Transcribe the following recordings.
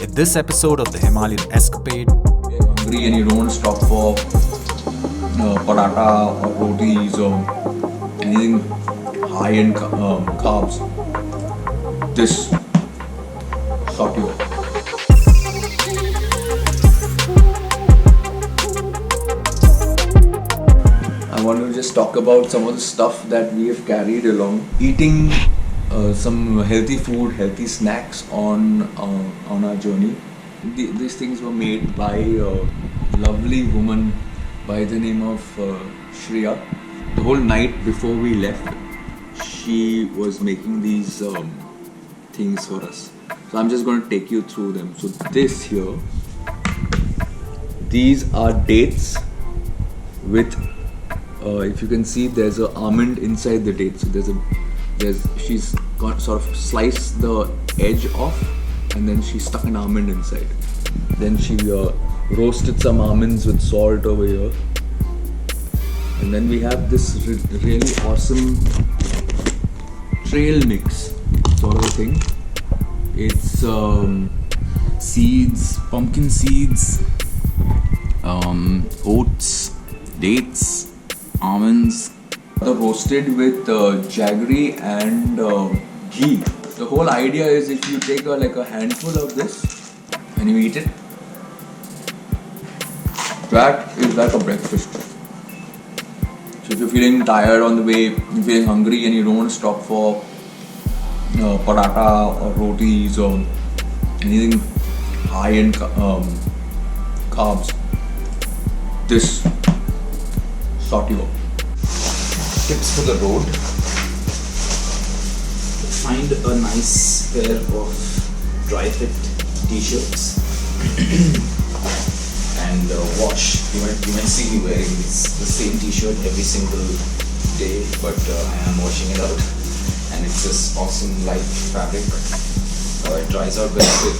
In this episode of the Himalayan Escapade, You're hungry and you don't want to stop for paratha or rotis or anything high in carbs, this sort you up. I want to just talk about some of the stuff that we have carried along. Eating some healthy food, healthy snacks on our journey. These things were made by a lovely woman by the name of Shreya. The whole night before we left, she was making these things for us. So I'm just going to take you through them. So this here, these are dates with, if you can see, there's an almond inside the date. So she's got sort of sliced the edge off, and then she stuck an almond inside. Then she roasted some almonds with salt over here. And then we have this really awesome trail mix sort of a thing. It's seeds, pumpkin seeds, oats, dates, almonds. They're roasted with jaggery and ghee. The whole idea is if you take a handful of this and you eat it, that is like a breakfast. So if you're feeling tired on the way, you're feeling hungry and you don't want to stop for paratha or rotis or anything high in carbs, this sort you up. tips for the road. Find a nice pair of dry fit t-shirts and wash. You might see me wearing the same t-shirt every single day, but I am washing it out, and it's this awesome light fabric. It dries out very quick.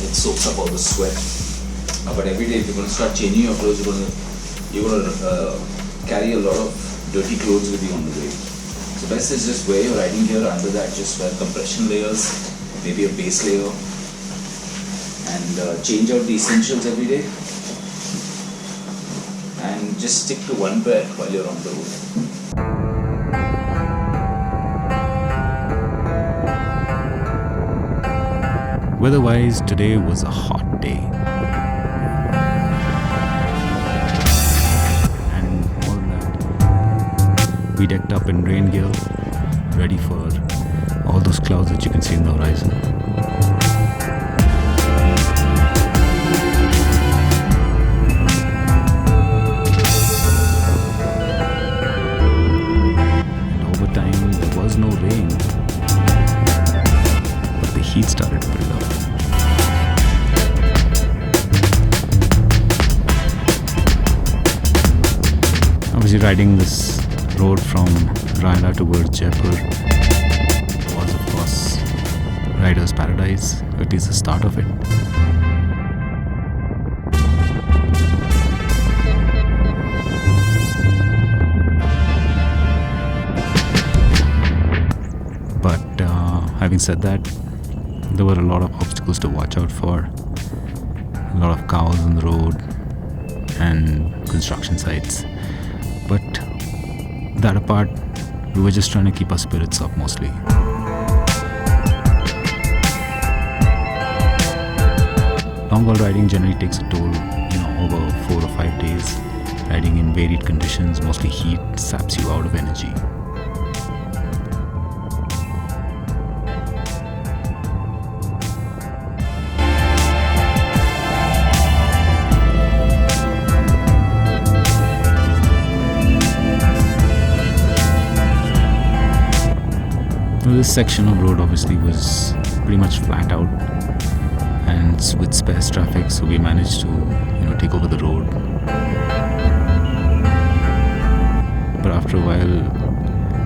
It soaks up all the sweat. But every day, if you're going to start changing your clothes, you're going to carry a lot of dirty clothes with you on the way. So best is just wear your riding gear. Under that, just wear compression layers, maybe a base layer, and change out the essentials every day. And just stick to one pair while you're on the road. Weather-wise, today was a hot day. And more than that, we decked up in rain gear, ready for all those clouds that you can see in the horizon. And over time, there was no rain, but the heat started to build up. Obviously, riding this road from Raila towards Jaipur was, of course, rider's paradise, at least the start of it. But having said that, there were a lot of obstacles to watch out for. A lot of cows on the road and construction sites. But that apart, we were just trying to keep our spirits up mostly. Long haul riding generally takes a toll, over 4 or 5 days. Riding in varied conditions, mostly heat, saps you out of energy. This section of road obviously was pretty much flat out and with sparse traffic, so we managed to take over the road. But after a while,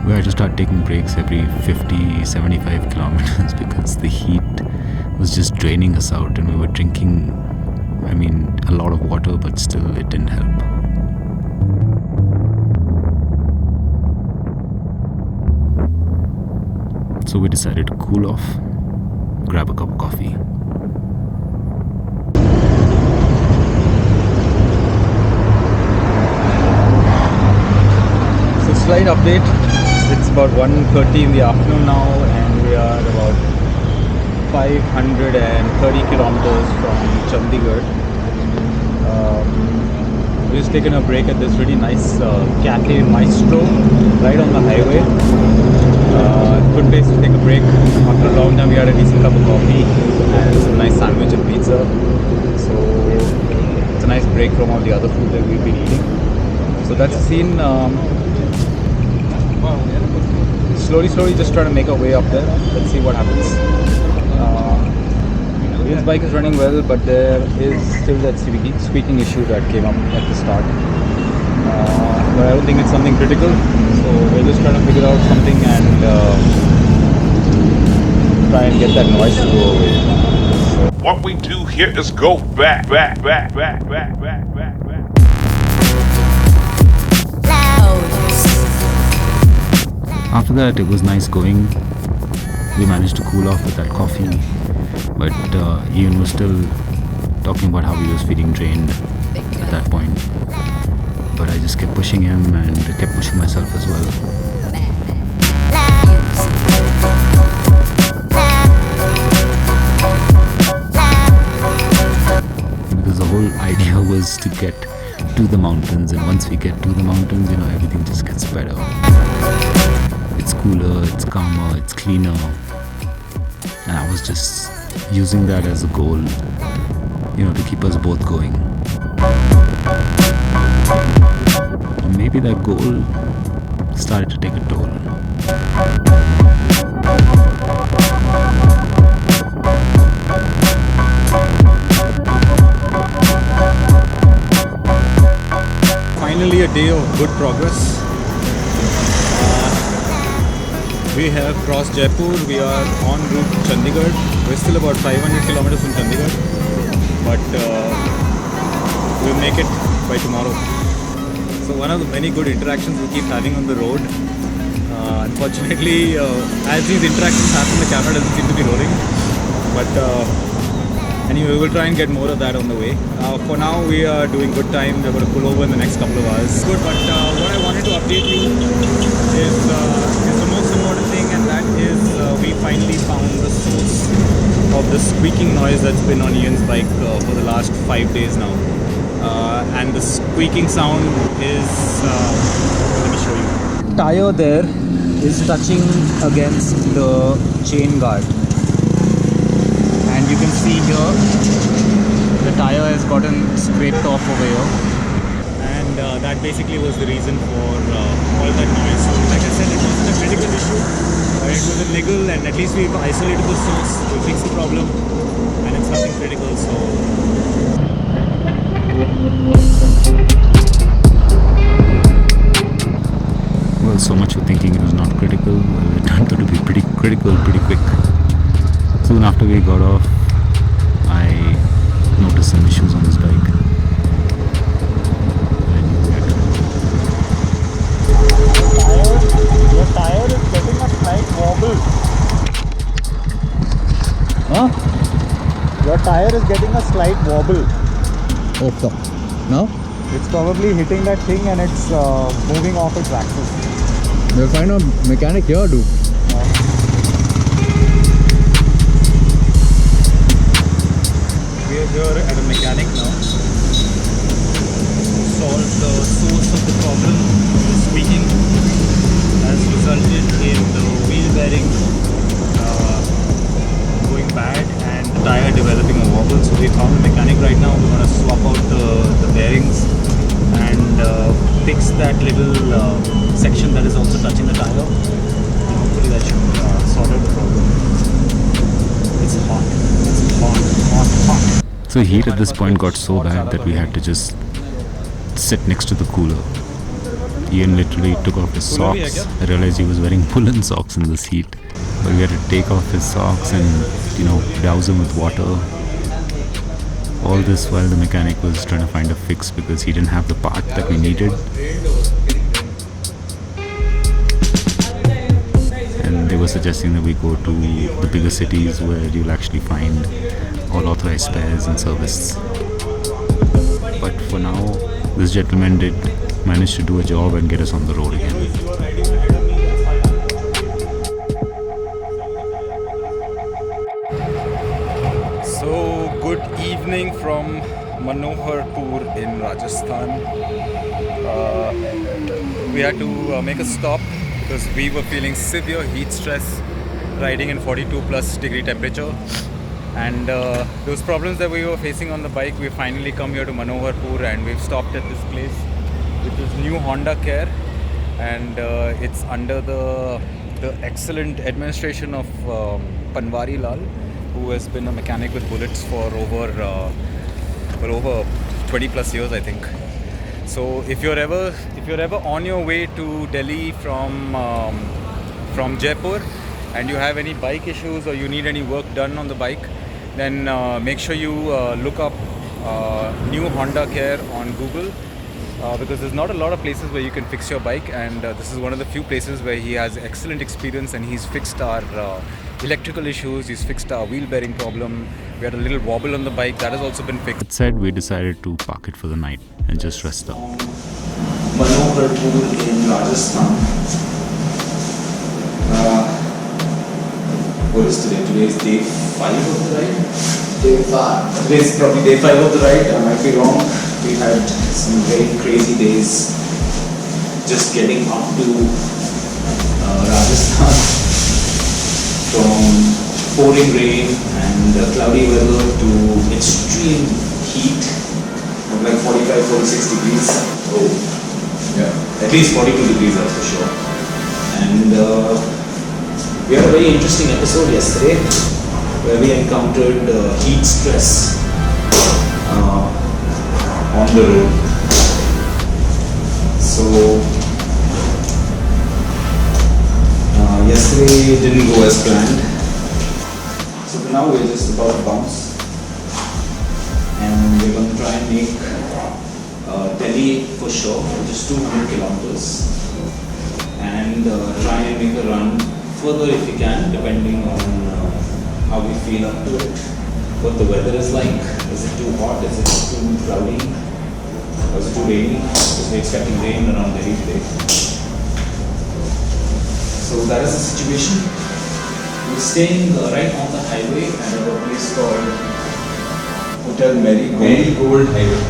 we had to start taking breaks every 50-75 kilometers because the heat was just draining us out, and we were drinking, a lot of water, but still it didn't help. So we decided to cool off, grab a cup of coffee, update. It's about 1:30 in the afternoon now, and we are about 530 kilometers from Chandigarh. We've just taken a break at this really nice cafe Maestro right on the highway. Good place to take a break. After a long time, we had a decent cup of coffee and some nice sandwich and pizza. So it's a nice break from all the other food that we've been eating. So that's the scene. Slowly just trying to make our way up there. Let's see what happens. Ian's bike is running well, but there is still that squeaking issue that came up at the start. But I don't think it's something critical. So we're just trying to figure out something and try and get that noise to go away. So what we do here is go back. After that, it was nice going. We managed to cool off with that coffee, but Ian was still talking about how he was feeling drained at that point. But I just kept pushing him and kept pushing myself as well. Because the whole idea was to get to the mountains, and once we get to the mountains, everything just gets better. It's cooler, it's calmer, it's cleaner. And I was just using that as a goal, to keep us both going. And maybe that goal started to take a toll. finally a day of good progress. We have crossed Jaipur. We are en route to Chandigarh. We're still about 500 kilometers from Chandigarh, but we'll make it by tomorrow. So one of the many good interactions we keep having on the road. Unfortunately, as these interactions happen, the camera doesn't seem to be rolling. But anyway, we'll try and get more of that on the way. For now, we are doing good time. We're going to pull over in the next couple of hours. Good, but what I wanted to update you is the most important thing, and that is we finally found the source of the squeaking noise that's been on Ian's bike for the last 5 days now. And the squeaking sound is, let me show you. Tire there is touching against the chain guard. And you can see here the tire has gotten scraped off over here, and that basically was the reason for all that noise. So like I said, it wasn't a critical issue, it was a niggle, and at least we've isolated the source, we fixed the problem, and it's nothing critical. So well, so much for thinking it was not critical. Well, it turned out to be pretty critical pretty quick. Soon after we got off, I noticed some issues on this bike. your tire is getting a slight wobble. Huh? Your tire is getting a slight wobble. Okay. Now? It's probably hitting that thing and it's moving off its axis. We'll find a mechanic here, dude. We are here at a mechanic now. Solved the source of the problem. The squeaking has resulted in the wheel bearing going bad and the tire developing a wobble. So we found a mechanic right now. We're going to swap out the bearings and fix that little section that is also touching the tire. And hopefully that should sort out the problem. It's hot. It's hot. So heat at this point got so bad that we had to just sit next to the cooler. Ian literally took off his socks. I realized he was wearing woolen socks in this heat. But we had to take off his socks and, douse him with water. All this while the mechanic was trying to find a fix because he didn't have the part that we needed. And they were suggesting that we go to the bigger cities where you'll actually find all authorized spares and service. But for now, this gentleman did manage to do a job and get us on the road again. good evening from Manoharpur in Rajasthan. We had to make a stop because we were feeling severe heat stress riding in 42 plus degree temperature, and those problems that we were facing on the bike, we finally come here to Manoharpur and we've stopped at this place which is New Honda Care, and it's under the excellent administration of Panwari Lal, who has been a mechanic with Bullets for over 20 plus years, I think. So if you're ever on your way to Delhi from Jaipur and you have any bike issues or you need any work done on the bike, then make sure you look up New Honda Care on Google, because there's not a lot of places where you can fix your bike, and this is one of the few places where he has excellent experience, and he's fixed our electrical issues, he's fixed our wheel bearing problem. We had a little wobble on the bike, that has also been fixed. That said, we decided to park it for the night and just rest up. Manoharpur in Rajasthan. What is today? Today is day 5 of the ride? Day 5. Today is probably day 5 of the ride, I might be wrong. We had some very crazy days just getting up to Rajasthan from pouring rain and cloudy weather to extreme heat of like 45-46 degrees. Oh, yeah, at least 42 degrees, that's for sure. And we had a very interesting episode yesterday where we encountered heat stress on the road. So yesterday didn't go as planned. So for now we're just about to bounce, and we're going to try and make Delhi for sure, which is 200 kilometers, and try and make a run further if we can, depending on how we feel up to it, what the weather is like. Is it too hot? Is it too cloudy? Or is it too rainy? Because we're expecting rain around Delhi today. So that is the situation. We're staying right on the highway at a place called Hotel Marigold Highway.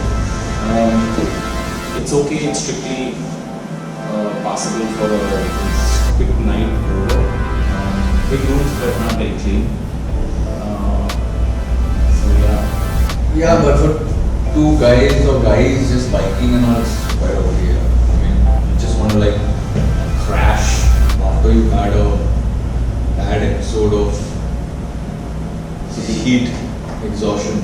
It's okay, it's strictly possible for a quick night roller. Big rooms but not very clean. So yeah. Yeah, but for two guys or guys just biking and all, it's quite okay. I mean, you just want to like crash after you had a bad episode of heat exhaustion.